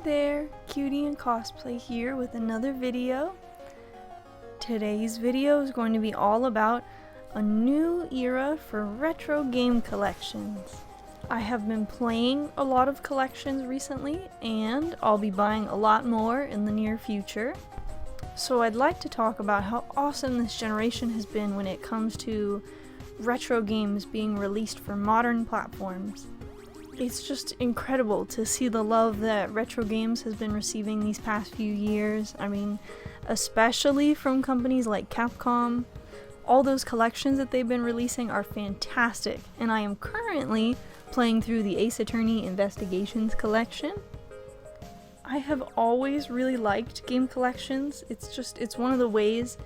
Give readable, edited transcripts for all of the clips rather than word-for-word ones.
there, Cutie and Cosplay here with another video. Today's video is going to be all about a new era for retro game collections. I have been playing a lot of collections recently, and I'll be buying a lot more in the near future. So I'd like to talk about how awesome this generation has been when it comes to retro games being released for modern platforms. It's just incredible to see the love that retro games has been receiving these past few years. I mean, especially from companies like Capcom. All those collections that they've been releasing are fantastic, and I am currently playing through the Ace Attorney Investigations collection. I have always really liked game collections. It's one of the ways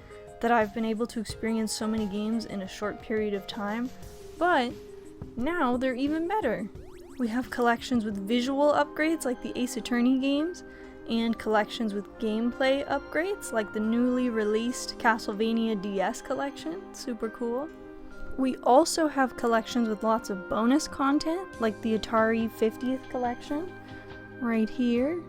that I've been able to experience so many games in a short period of time, but now they're even better. We have collections with visual upgrades like the Ace Attorney games, and collections with gameplay upgrades like the newly released Castlevania DS collection. Super cool. We also have collections with lots of bonus content like the Atari 50th collection right here.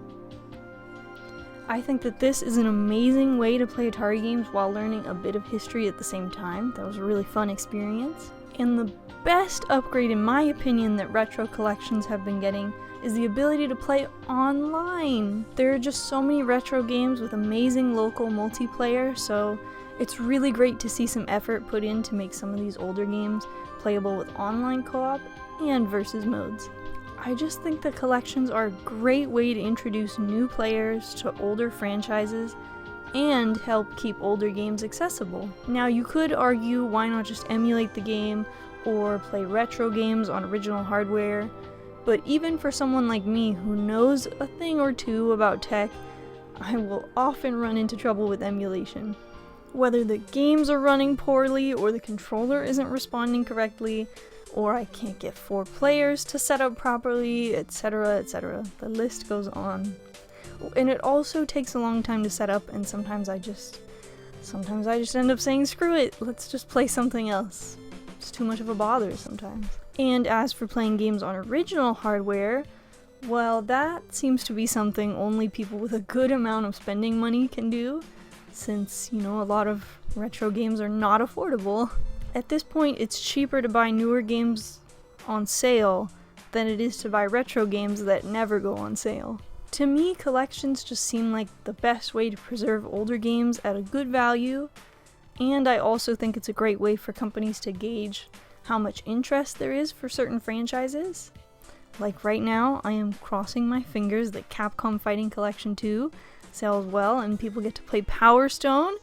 I think that this is an amazing way to play Atari games while learning a bit of history at the same time. That was a really fun experience. And the best upgrade, in my opinion, that retro collections have been getting is the ability to play online. There are just so many retro games with amazing local multiplayer, so it's really great to see some effort put in to make some of these older games playable with online co-op and versus modes. I just think the collections are a great way to introduce new players to older franchises and help keep older games accessible. Now, you could argue why not just emulate the game or play retro games on original hardware, but even for someone like me who knows a thing or two about tech, I will often run into trouble with emulation. Whether the games are running poorly, or the controller isn't responding correctly, or I can't get 4 players to set up properly, etc, etc. The list goes on. And it also takes a long time to set up, and sometimes I just end up saying, screw it, let's just play something else. It's too much of a bother sometimes. And as for playing games on original hardware, well, that seems to be something only people with a good amount of spending money can do, since, a lot of retro games are not affordable. At this point, it's cheaper to buy newer games on sale than it is to buy retro games that never go on sale. To me, collections just seem like the best way to preserve older games at a good value, and I also think it's a great way for companies to gauge how much interest there is for certain franchises. Like right now, I am crossing my fingers that Capcom Fighting Collection 2 sells well and people get to play Power Stone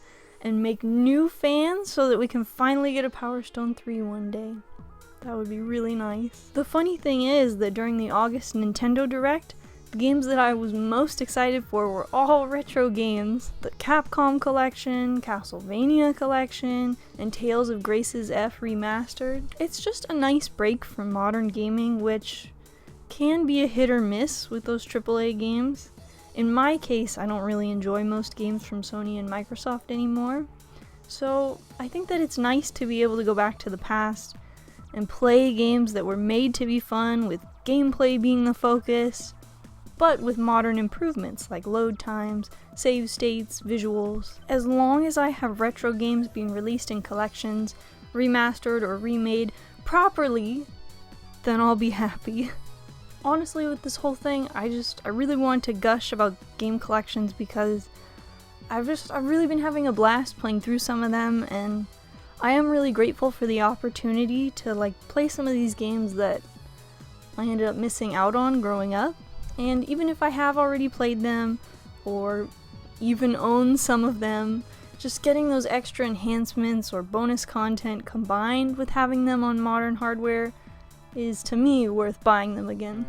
and make new fans so that we can finally get a Power Stone 3 one day. That would be really nice. The funny thing is that during the August Nintendo Direct, the games that I was most excited for were all retro games. The Capcom Collection, Castlevania Collection, and Tales of Grace's F Remastered. It's just a nice break from modern gaming, which can be a hit or miss with those AAA games. In my case, I don't really enjoy most games from Sony and Microsoft anymore. So I think that it's nice to be able to go back to the past and play games that were made to be fun, with gameplay being the focus, but with modern improvements like load times, save states, visuals. As long as I have retro games being released in collections, remastered or remade properly, then I'll be happy. Honestly, with this whole thing, I really want to gush about game collections because I've really been having a blast playing through some of them, and I am really grateful for the opportunity to play some of these games that I ended up missing out on growing up. And even if I have already played them, or even own some of them, just getting those extra enhancements or bonus content combined with having them on modern hardware is, to me, worth buying them again.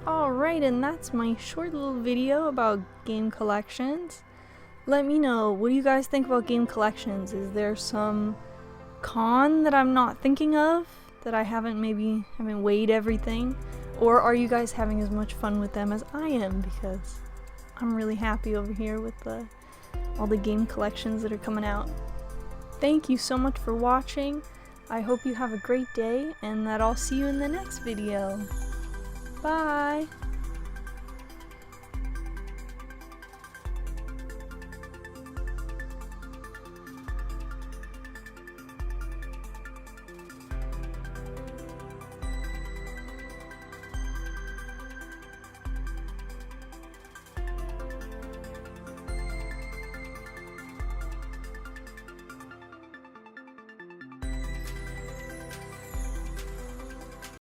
Alright, and that's my short little video about game collections. Let me know, what do you guys think about game collections? Is there some con that I'm not thinking of, that I haven't weighed everything? Or are you guys having as much fun with them as I am? Because I'm really happy over here with all the game collections that are coming out. Thank you so much for watching. I hope you have a great day, and that I'll see you in the next video. Bye!